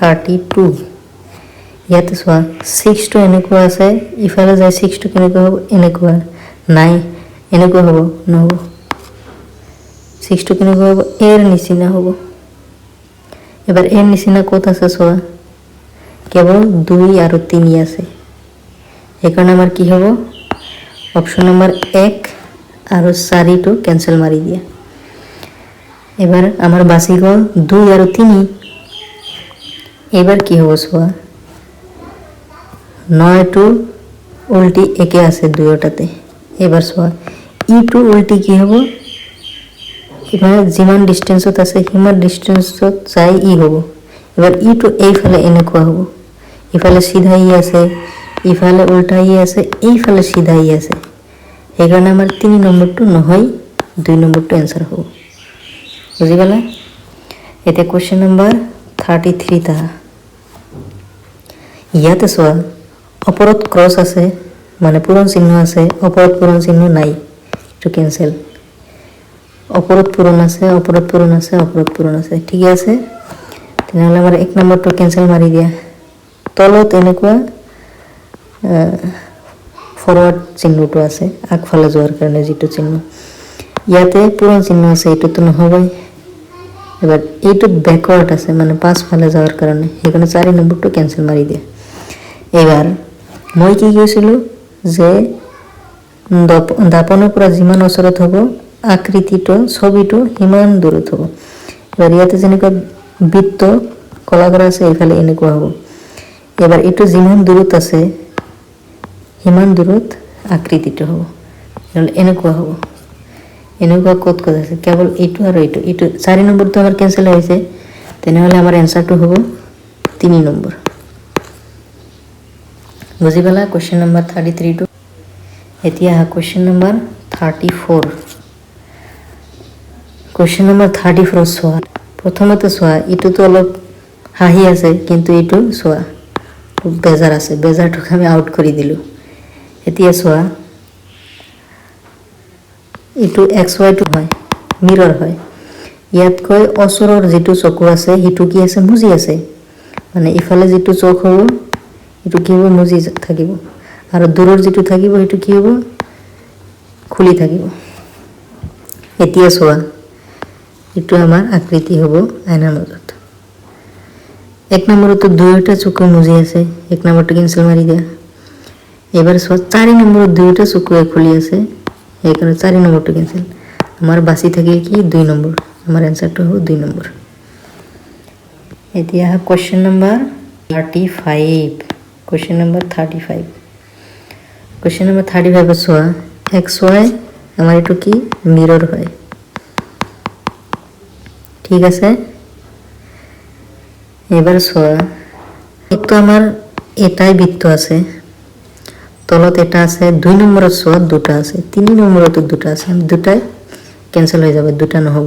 32 ইয়াতে চোৱা 6 টো এনেকুৱা আছে ইফালে যায় 6 টো কেনেকুৱা হ'ব এনেকুৱা নাই এনেকুৱা হ'ব নহব 6 টো কেনেকুৱা হ'ব এৰ নিচিনা হ'ব এবাৰ এৰ নিচিনা কত আছে চোৱা কেৱল 2 আৰু 3 আছে এইকাৰণে আমাৰ কি হ'ব অপশন নম্বৰ 1 আৰু 4 টো ক্যান্সেল মাৰি দিয়া এবাৰ আমাৰ বাছি গ'ল 2 আৰু 3 এবাৰ কি হ'ব চোৱা 9 টো উল্টি একে আছে দুয়োটাতে এবাৰ চোৱা ই টো উল্টি কি হ'ব ইফালে যিমান ডিসটেন্সত আছে হিমান ডিসটেন্সত যাই ই হ'ব এবাৰ ই টো এইফালে এনেকুৱা হ'ব ইফালে সিধা ই আছে ইফালে উল্টা ই আছে এইফালে সিধা ই আছে সেইকাৰণে আমাৰ 3 নম্বৰটো নহয় 2 নম্বৰটো आंसर হ'ব বুজি পালা এতিয়া কোৱেশ্চন নম্বৰ 33 টা ইয়াতে চোৱা ওপৰত ক্ৰস আছে মানে পূৰণ চিহ্ন আছে ওপৰত পূৰণ চিহ্ন নাই তো ক্যান্সেল ওপৰত পূৰণ আছে ওপৰত পূৰণ আছে ওপৰত পূৰণ আছে ঠিক আছে তেনেহলে আমাৰ 1 নম্বৰটো ক্যান্সেল মাৰি দিয়া তলত এনেকুৱা ফৰওয়াৰ্ড চিহ্নটো আছে আগফালে যোৱাৰ কাৰণে যেটো চিহ্ন ইয়াতে পূৰণ চিহ্ন আছে এটো নহবই এবাৰ এইটো ব্যাকওয়াৰ্ড আছে মানে পাছফালে যাৱাৰ কাৰণে সেইকাৰণে 4 নম্বৰটো ক্যান্সেল মাৰি দিয়া এবাৰ মই কি কৈছিলো যে দাপনৰ পৰা যিমান ওচৰত হ'ব আকৃতিটো ছবিটো হিমান দূৰত হ'ব এবাৰ ইয়াতে যেনেকৈ বৃত্ত কলা কৰা আছে এইফালে এনেকুৱা হ'ব এবাৰ এটো যিমান দূৰত আছে হিমান দূৰত আকৃতিটো হ'ব এনেকুৱা হ'ব এনেকুৱা কত আছে কেৱল এইটো আৰু এইটো 4 নম্বৰটো আমাৰ ক্যান্সেল হৈছে তেনেহলে আমাৰ आंसरটো হ'ব 3 নম্বৰ বুজি পালা কোৱেশ্চন নম্বৰ 33 টো এতিয়া কোৱেশ্চন নম্বৰ 34 কোৱেশ্চন নম্বৰ 34 চোৱা প্ৰথমতে চোৱা ইটোতো অলপ হাঁহি আছে কিন্তু ইটো চোৱা বেজাৰ আছে বেজাৰটোক আমি আউট কৰি দিলো এতিয়া চোৱা ইটো xy টো হয় মিৰৰ হয় ইয়াতকৈ ওচৰৰ যেটো চকু আছে হিটো কি আছে মুজি আছে মানে ইফালে যেটো চক হ'ব ইটো কি হ'ব মুজি থাকিব আৰু দূৰৰ যেটো থাকিব হিটো কি হ'ব খুলি থাকিব এতিয়া চোৱা ইটো আমাৰ আকৃতি হ'ব আইনাৰ মাজত 1 নম্বৰটো দুইটা চকু মুজি আছে 1 নম্বৰটো ক্যান্সেল মাৰি দিয়া এবাৰ চোৱা 4 নম্বৰত দুইটা চকু খুলি আছে এইকাৰণে 4 নম্বৰটো ক্যান্সেল আমাৰ বাছি থাকিল কি 2 নম্বৰ আমাৰ आंसरটো হ'ব 2 নম্বৰ এতিয়া question number 35 question number 35 question number 35 চোৱা এক্স ৱাই আমাৰ এইটো কি মিৰৰ হয় ঠিক আছে এবাৰ চোৱা এইটো আমাৰ এটাই বৃত্ত আছে তলত এটা আছে 2 নম্বৰত চোৱা দুটা আছে 3 নম্বৰতো দুটা আছে দুটাই ক্যান্সেল হৈ যাব দুটা নহব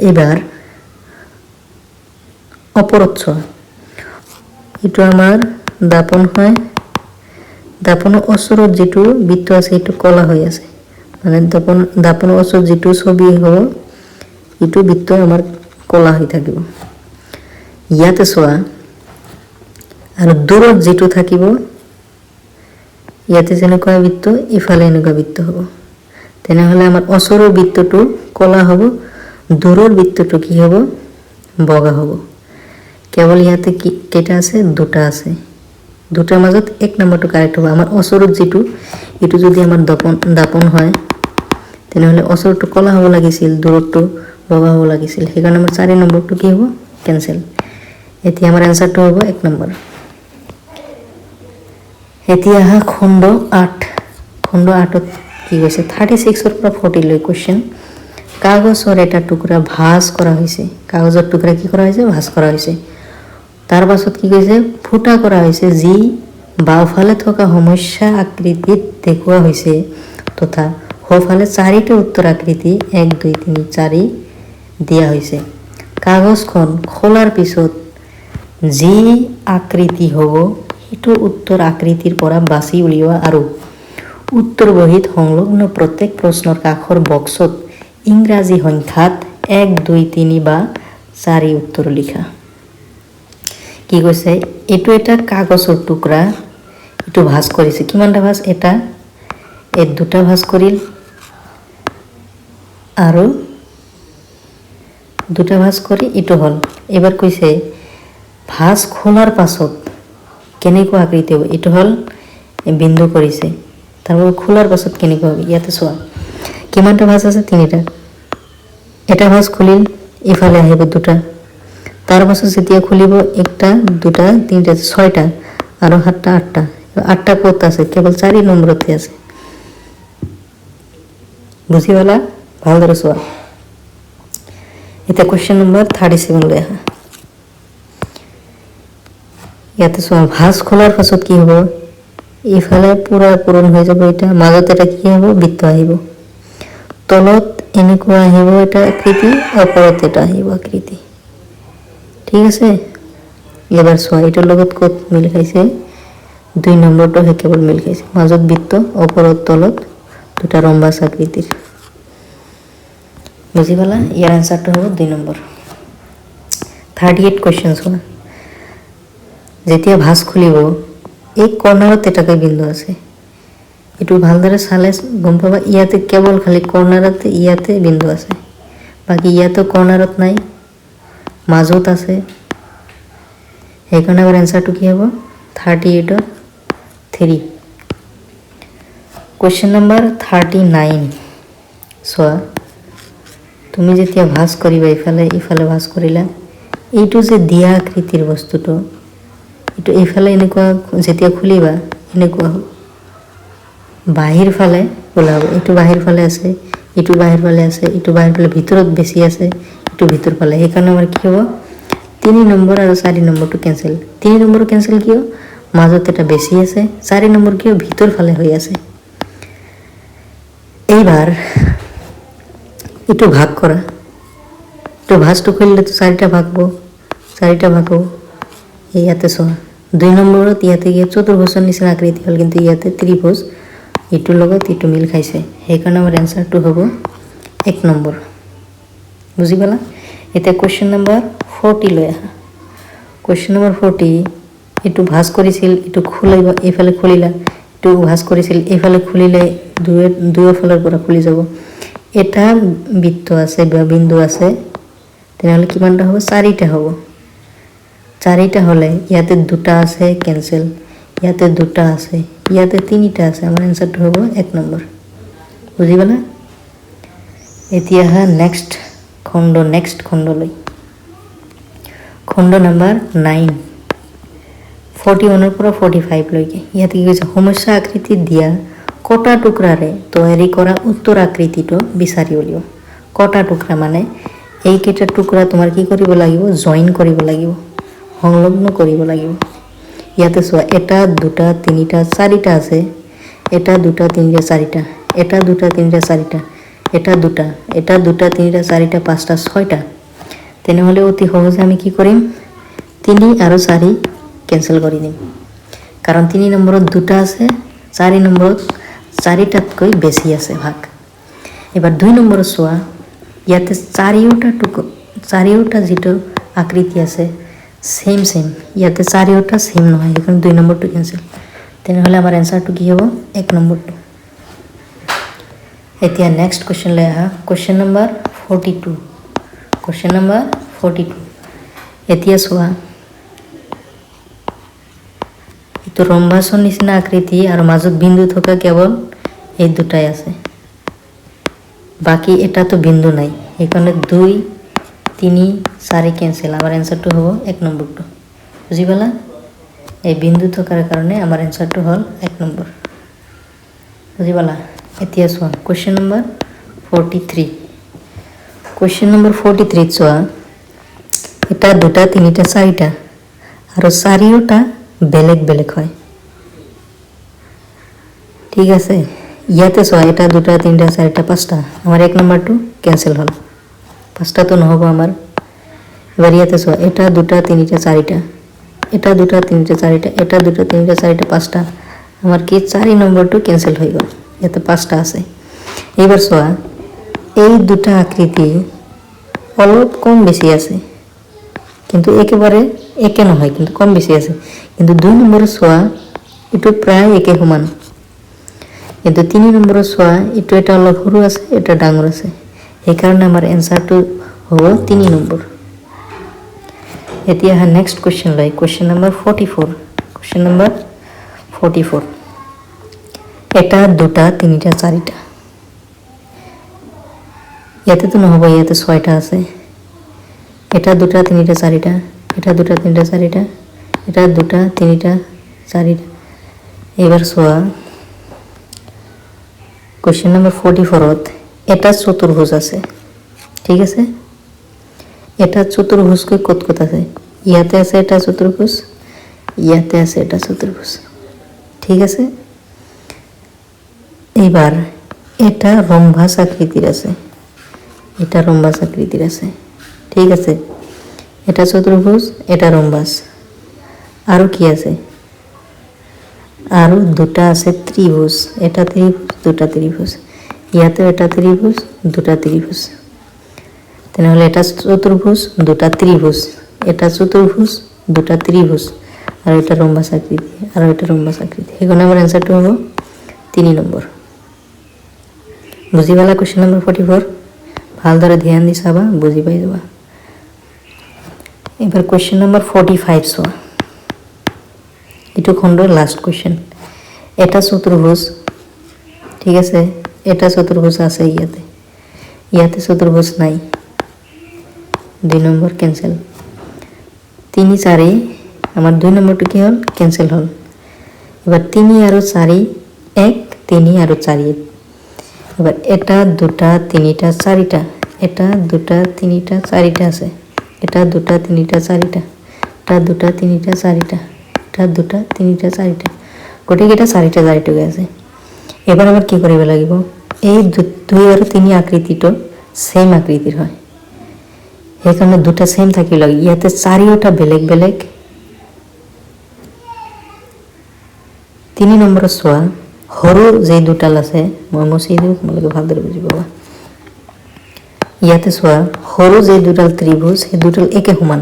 এবাৰ অপৰত চোৱা এইটো আমাৰ দাপন হয় দাপনৰ ওচৰত যেটো বৃত্ত আছে এইটো কলা হৈ আছে মানে দাপনৰ ওচৰত যেটো ছবি হ'ব এইটো বৃত্ত আমাৰ কলা হৈ থাকিব ইয়াতে চোৱা আৰু দূৰত যেটো থাকিব ইয়াতে যেনেকুৱা বৃত্ত ইফালে এনেকুৱা বৃত্ত হ'ব তেনেহলে আমাৰ ওচৰৰ বৃত্তটো কলা হ'ব দূৰৰ বৃত্তটো কি হ'ব বগা হ'ব কেৱল ইয়াতে কি কেটা আছে দুটা আছে দুটাৰ মাজত এক নম্বৰটো কাৰেক্ট হ'ব আমাৰ ওচৰত যেটো এটো যদি আমাৰ দাপন হয় তেনেহলে ওচৰটো কলা হ'ব লাগিছিল দূৰটো বগা হ'ব লাগিছিল সেইকাৰণে আমাৰ 4 নম্বৰটো কি হ'ব ক্যান্সেল এতিয়া আমাৰ আনসাৰটো হ'ব 1 নম্বৰ এতিয়া খণ্ড 8 কি কৈছে 36 ৰ পৰা 40 লৈ কোৱেশ্চন কাগজৰ এটা টুকুৰা ভাঁজ কৰা হৈছে কাগজৰ টুকুৰা কি কৰা হৈছে ভাঁজ কৰা হৈছে তাৰ পাছত কি কৈছে ফুটা কৰা হৈছে যি বাওফালে থকা সমস্যা আকৃতিত দেখুৱা হৈছে তথা সোঁফালে 4টা উত্তৰ আকৃতি 1 2 3 4 দিয়া হৈছে কাগজখন খোলাৰ পিছত যি আকৃতি হ'ব এটো উত্তৰ আকৃতিৰ পৰা বাছি উলিওৱা আৰু উত্তৰ বহীত সংলগ্ন প্ৰত্যেক প্ৰশ্নৰ কাষৰ বক্সত ইংৰাজী সংখ্যাত 1 2 3 বা 4 উত্তৰ লিখা কি কৈছে এটো এটা কাগজৰ টুকুৰা এটো ভাঁজ কৰিছে কিমানটা ভাঁজ এটা এই দুটা ভাঁজ কৰিল আৰু দুটা ভাঁজ কৰি এটো হল এবাৰ কৈছে ভাঁজ খোলাৰ পাছত কেনেকুৱা আকৃতি হ'ব এটো হল বিন্দু কৰিছে তাৰপৰ খোলাৰ পাছত কেনেকুৱা হ'ব ইয়াতে চোৱা কিমানটা ভাঁজ আছে তিনিটা এটা ভাঁজ খুলিল ইফালে আহিব দুটা তার পাছত যেতিয়া খুলিব একটা দুটা তিনটা ছয়টা আৰু সাতটা আঠটা ক'ত আছে কেৱল 4 নম্বৰতে আছে বুজি পালা ভালদৰে চোৱা এটা কোৱেশ্চন নম্বৰ 37 লৈ আহা ইয়াতে চোৱা ভাঁজ খোলাৰ পাছত কি হ'ব ইফালে পুৰা পূৰণ হৈ যাব এটা মাজত এটা কি হ'ব বৃত্ত আহিব তলত এনেকুৱা আহিব এটা আকৃতি ওপৰত এটা আহিব আকৃতি ঠিক আছে এবাৰ চোৱা এটাৰ লগত ক'ত মিল খাইছে 2 নম্বৰটো হে কেৱল মিল খাইছে মাজত বৃত্ত ওপৰত তলত দুটা ৰম্বাস আকৃতিৰ বুজি পালা ইয়াৰ আনসাৰটো হ'ব 2 নম্বৰ 38 কোৱেশ্চন চোৱা যেতিয়া ভাঁজ খুলিব এই কৰ্নাৰত এটাকৈ বিন্দু আছে এটো ভালদৰে চালে গম পাবা ইয়াতে কেৱল খালি কৰ্নাৰতে ইয়াতে বিন্দু আছে বাকি ইয়াতে কৰ্নাৰত নাই মাজত আছে সেইকাৰণে আমাৰ আনসাৰটো কি হ'ব 38 ৰ 3 কোৱেশ্চন নম্বৰ 39 চোৱা তুমি যেতিয়া ভাঁজ কৰিবা ইফালে ভাঁজ কৰিলা এইটো যে দিয়া আকৃতিৰ বস্তুটো এটো ইফালে এনেকুৱা যেতিয়া খুলিবা এনেকুৱা বাহিৰ ফালে ওলাব এটো বাহিৰ ফালে আছে এটো বাহিৰ ফালে আছে এটো বাহিৰ ফালে ভিতৰত বেছি আছে এটো ভিতৰ ফালে সেইকাৰণে আমাৰ কি হ'ব 3 নম্বৰ আৰু 4 নম্বৰটো ক্যান্সেল 3 নম্বৰ ক্যান্সেল কিয় মাজত এটা বেছি আছে 4 নম্বৰ কিয় ভিতৰ ফালে হৈ আছে এইবাৰ এটো ভাগ কৰা তো ভাঁজটো খুলিলে তো 4টা ভাগ হ'ব ইয়াতে চোৱা 2 নম্বৰত ইয়াতে গিয়ে চতুৰ্ভুজৰ নিচিনা আকৃতি হল কিন্তু ইয়াতে ত্ৰিভুজ এটোৰ লগত এটো মিল খাইছে সেইকাৰণে আমাৰ আনসাৰটো হ'ব 1 নম্বৰ বুজি পালা এটা কোৱেশ্চন নম্বৰ 40 লৈ আহা কোৱেশ্চন নম্বৰ 40 এটো ভাঁজ কৰিছিল এটো খুলিব এফালে খুলিলা এটো ভাঁজ কৰিছিল এফালে খুলিলে দুয়ো ফালৰ পৰা খুলি যাব এটা বৃত্ত আছে বা বিন্দু আছে তেনেহলে কিমানটা হ'ব 4টা হ'ব 4টা হলে ইয়াতে দুটা আছে ক্যান্সেল ইয়াতে দুটা আছে ইয়াতে 3টা আছে আমাৰ আনসাৰটো হ'ব 1 নম্বৰ বুজি পালা এতিয়া নেক্সট খণ্ড লৈ খণ্ড নম্বৰ 9 41 পৰা 45 লৈকে ইয়াত কি কৈছে সমস্যা আকৃতি দিয়া কটা টুকুৰাৰে তৈয়াৰী কৰা উত্তৰ আকৃতিটো বিচাৰি উলিওৱা কটা টুকুৰা মানে এইকেইটা টুকুৰা তোমাৰ কি কৰিব লাগিব জয়েন কৰিব লাগিব সংলগ্ন কৰিব লাগিব ইয়াতে চোৱা এটা দুটা তিনিটা চাৰিটা আছে এটা দুটা তিনিটা চাৰিটা এটা দুটা তিনিটা চাৰিটা এটা দুটা তিনিটা চাৰিটা পাঁচটা ছয়টা তেনেহ'লে অতি সহজে আমি কি কৰিম 3 আৰু 4 কেনসেল কৰি দিম কাৰণ 3 নম্বৰত দুটা আছে 4 নম্বৰত চাৰিটাতকৈ বেছি আছে ভাগ এবাৰ 2 নম্বৰত চোৱা ইয়াতে চাৰিওটা যেটো আকৃতি আছে সেম ইয়াতে চাৰিওটা সেম নহয় এখন 2 নম্বৰটো কেনসেল তেনেহ'লে আমাৰ এনসাৰটো কি হ'ব 1 নম্বৰটো এতিয়া নেক্সট কোৱেশ্চন লৈ আহা কোৱেশ্চন নম্বৰ 42 এতিয়া চোৱা তো ৰম্বাসৰ নিচিনা আকৃতি আৰু মাজত বিন্দু থকা কেৱল এই দুটাই আছে বাকি এটা তো বিন্দু নাই এইকাৰণে 2 3 4 কেনসেল আমাৰ এনসাৰটো হ'ব 1 নম্বৰটো বুজি পালা এই বিন্দু থকাৰ কাৰণে আমাৰ এনসাৰটো হ'ল 1 নম্বৰ বুজি পালা এতিয়া চোৱা কোৱেশ্চন নম্বৰ 43 চোৱা এটা দুটা তিনিটা চাৰিটা আৰু চাৰিওটা বেলেগ হয় ঠিক আছে ইয়াতে চোৱা এটা দুটা তিনিটা চাৰিটা পাঁচটা আমাৰ 1 নম্বৰটো কেনসেল হ'ল পাঁচটা তো নহব আমাৰ এবাৰ ইয়াতে চোৱা এটা দুটা তিনিটা চাৰিটা এটা দুটা তিনিটা চাৰিটা এটা দুটা তিনিটা চাৰিটা পাঁচটা আমাৰ কি 4 নম্বৰটো কেনসেল হৈ গ'ল ইয়াতে পাঁচটা আছে এবাৰ চোৱা এই দুটা আকৃতি অলপ কম বেছি আছে কিন্তু একেবাৰে একে নহয় কিন্তু কম বেছি আছে কিন্তু 2 নম্বৰ চোৱা এটো প্ৰায় একে সমান কিন্তু 3 নম্বৰ চোৱা এটো এটা অলপ সৰু আছে এটা ডাঙৰ আছে এই কাৰণে আমাৰ এনসাৰটো হ'ব 3 নম্বৰ এতিয়া নেক্সট কোৱেশ্চন লৈ কোৱেশ্চন নম্বৰ 44 এটা দুটা তিনিটা চাৰিটা ইয়াতে তো নহব ইয়াতে 6টা আছে এটা দুটা তিনিটা চাৰিটা এটা দুটা তিনিটা চাৰিটা এটা দুটা তিনিটা চাৰিটা এবাৰ চোৱা কোৱেশ্চন নম্বৰ 44ত এটা চতুৰ্ভুজ আছে ঠিক আছে এটা চতুৰ্ভুজ ক'ত আছে ইয়াতে আছে এটা চতুৰ্ভুজ ইয়াতে আছে এটা চতুৰ্ভুজ ঠিক আছে এবাৰ এটা ৰম্বাস আকৃতিৰ আছে ঠিক আছে এটা চতুৰ্ভুজ এটা ৰম্বাস আৰু কি আছে আৰু দুটা আছে ত্ৰিভুজ এটা ত্ৰিভুজ দুটা ত্ৰিভুজ ইয়াতে এটা ত্ৰিভুজ দুটা ত্ৰিভুজ তেনেহ'লে এটা চতুৰ্ভুজ দুটা ত্ৰিভুজ এটা চতুৰ্ভুজ দুটা ত্ৰিভুজ আৰু এটা ৰম্বাস আকৃতি সেইকাৰণে আমাৰ এনসাৰটো হ'ব 3 নম্বৰ বুজি পালা কোৱেশ্চন নম্বৰ 44 ভালদৰে ধ্যান দি চাবা বুজি পাই যাবা এবাৰ কোৱেশ্চন নম্বৰ 45 চোৱা এটো খণ্ডৰ লাস্ট কোৱেশ্চন এটা চতুৰ্ভুজ ঠিক আছে এটা চতুৰ্ভুজ আছে ইয়াতে চতুৰ্ভুজ নাই 2 নম্বৰ কেনসেল 3 4 আমাৰ 2 নম্বৰটো কি হ'ল কেনসেল হ'ল এবাৰ 3 আৰু 4 1 3 আৰু 4 এবাৰ এটা দুটা তিনিটা চাৰিটা এটা দুটা তিনিটা চাৰিটা আছে এটা দুটা তিনিটা চাৰিটা এটা দুটা তিনিটা চাৰিটা এটা দুটা তিনিটা চাৰিটা গোটেইকেইটা চাৰিটা আছে এবাৰ আমাৰ কি কৰিব লাগিব এই 2 আৰু 3 আকৃতিটো সেম আকৃতিৰ হয় সেইকাৰণে দুটা সেম থাকিলে ইয়াতে চাৰিওটা বেলেগ 3 নম্বৰ চোৱা সৰু যে দুটাল আছে মই মুছি দিওঁ তোমালোকে ভালদৰে বুজি পাবা ইয়াতে চোৱা সৰু যে দুটাল ত্ৰিভুজ সেই দুটাল একে সমান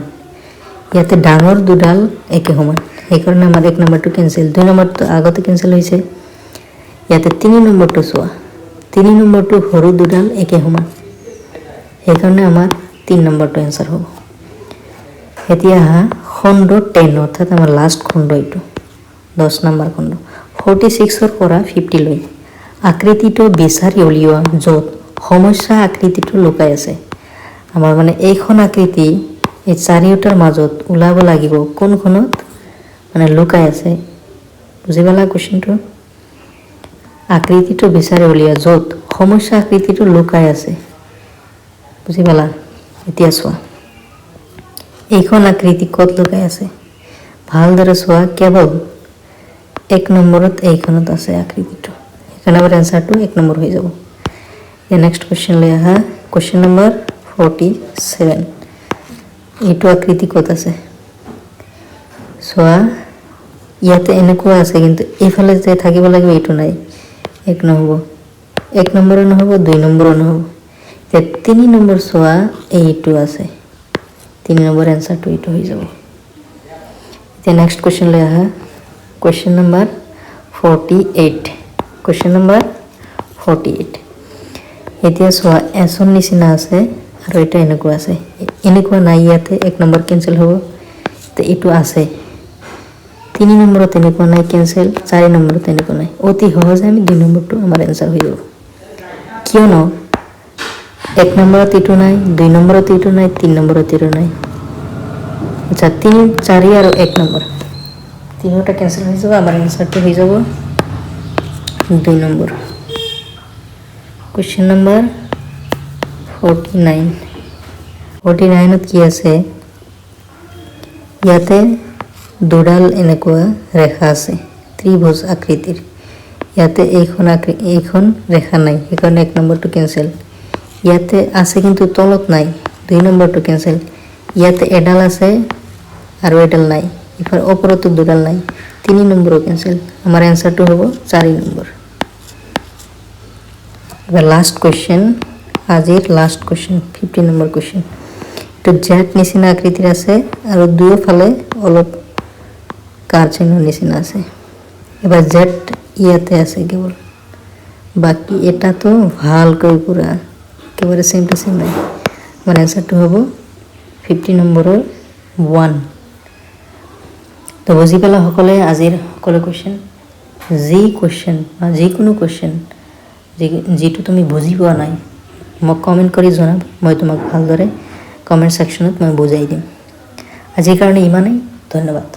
ইয়াতে ডাঙৰ দুটাল একে সমান সেইকাৰণে আমাৰ 1 নম্বৰটো কেনসেল 2 নম্বৰটো আগতে কেনসেল হৈছে ইয়াতে 3 নম্বৰটো চোৱা 3 নম্বৰটো সৰু দুটাল একে সমান সেইকাৰণে আমাৰ 3 নম্বৰটো এনসাৰ হ'ব এতিয়া খণ্ড 10 অৰ্থাৎ আমাৰ লাস্ট খণ্ড এইটো 10 নম্বৰ খণ্ড 46 পৰা 50 লৈ আকৃতিটো বিচাৰি উলিওৱা য'ত সমস্যা আকৃতিটো লুকাই আছে আমাৰ মানে এইখন আকৃতি এই চাৰিওটাৰ মাজত ওলাব লাগিব কোনখনত মানে লুকাই আছে। বুজি পালা কুৱেশ্যনটো? আকৃতিটো বিচাৰি উলিওৱা য'ত সমস্যা আকৃতিটো লুকাই আছে। বুজি পালা? এতিয়া চোৱা এইখন আকৃতি ক'ত লুকাই আছে? ভালদৰে চোৱা, কেৱল 1 নম্বৰত এইখনত আছে আকৃতিটো। সেইকাৰণে আমাৰ এনচাৰটো 1 নম্বৰ হৈ যাব। এতিয়া নেক্সট কুৱেশ্যন লৈ আহা। Question number 47। এইটো আকৃতি ক'ত আছে? চোৱা ইয়াতে এনেকুৱা আছে, কিন্তু এইফালে যে থাকিব লাগিব এইটো নাই। 1 নহ'ব, 1 নম্বৰো নহ'ব, 2 নম্বৰো নহ'ব। এতিয়া 3 নম্বৰ চোৱা, এইটো আছে। 3 নম্বৰ এনচাৰটো এইটো হৈ যাব। এতিয়া নেক্সট কুৱেশ্যন লৈ আহা। Question number 48। Question number 48। এতিয়া চোৱা এছৰ নিচিনা আছে আৰু এটা এনেকুৱা আছে। এনেকুৱা নাই, ইয়াতে 1 নম্বৰ কেঞ্চেল হ'ব। তো এইটো আছে। 3 নম্বৰত এনেকুৱা নাই, কেঞ্চেল। 4 নম্বৰত এনেকুৱা নাই। অতি সহজে আমি 2 নম্বৰটো আমাৰ এনচাৰ হৈ যাব। কিয়নো 1 নম্বৰত এইটো নাই, 2 নম্বৰত এইটো নাই, 3 নম্বৰত এইটো নাই। আচ্ছা, 3, 4 আৰু 1 নম্বৰ তিনিওটা কেঞ্চেল হৈ যাব। আমাৰ এনচাৰটো হৈ যাব 2 নম্বৰ। Question number 49। 49ত কি আছে? ইয়াতে দুডাল এনেকুৱা ৰেখা আছে ত্ৰিভুজ আকৃতিৰ। ইয়াতে এইখন ৰেখা নাই, সেইকাৰণে 1 নম্বৰটো কেঞ্চেল। ইয়াতে আছে কিন্তু তলত নাই, 2 নম্বৰটো কেঞ্চেল। ইয়াতে এডাল আছে আৰু এডাল নাই, ইফালে ওপৰতো দুডাল নাই, 3 নম্বৰো কেঞ্চেল। আমাৰ এনচাৰটো হ'ব 4 নম্বৰ। এবাৰ লাষ্ট কুৱেশ্যন, আজিৰ লাষ্ট কুৱেশ্যন 50 নম্বৰ কুৱেশ্যন। এইটো জেড নিচিনা আকৃতিৰ আছে আৰু দুয়োফালে অলপ কাৰ চিহ্নৰ নিচিনা আছে। এবাৰ জেড ইয়াতে আছে কেৱল, বাকী এটাতো ভালকৈ পুৰা একেবাৰে চেম টু চেম নাই। আমাৰ এনচাৰটো হ'ব 50 নম্বৰৰ 1। তো বুজি পেলা সকলে আজিৰ সকলো কুৱেশ্যন? যি কুৱেশ্যন বা যিকোনো কুৱেশ্যন যিটো তুমি বুজি পোৱা নাই মোক কমেণ্ট কৰি জনাব, মই তোমাক ভালদৰে কমেণ্ট ছেকশ্যনত মই বুজাই দিম। আজিৰ কাৰণে ইমানেই, ধন্যবাদ।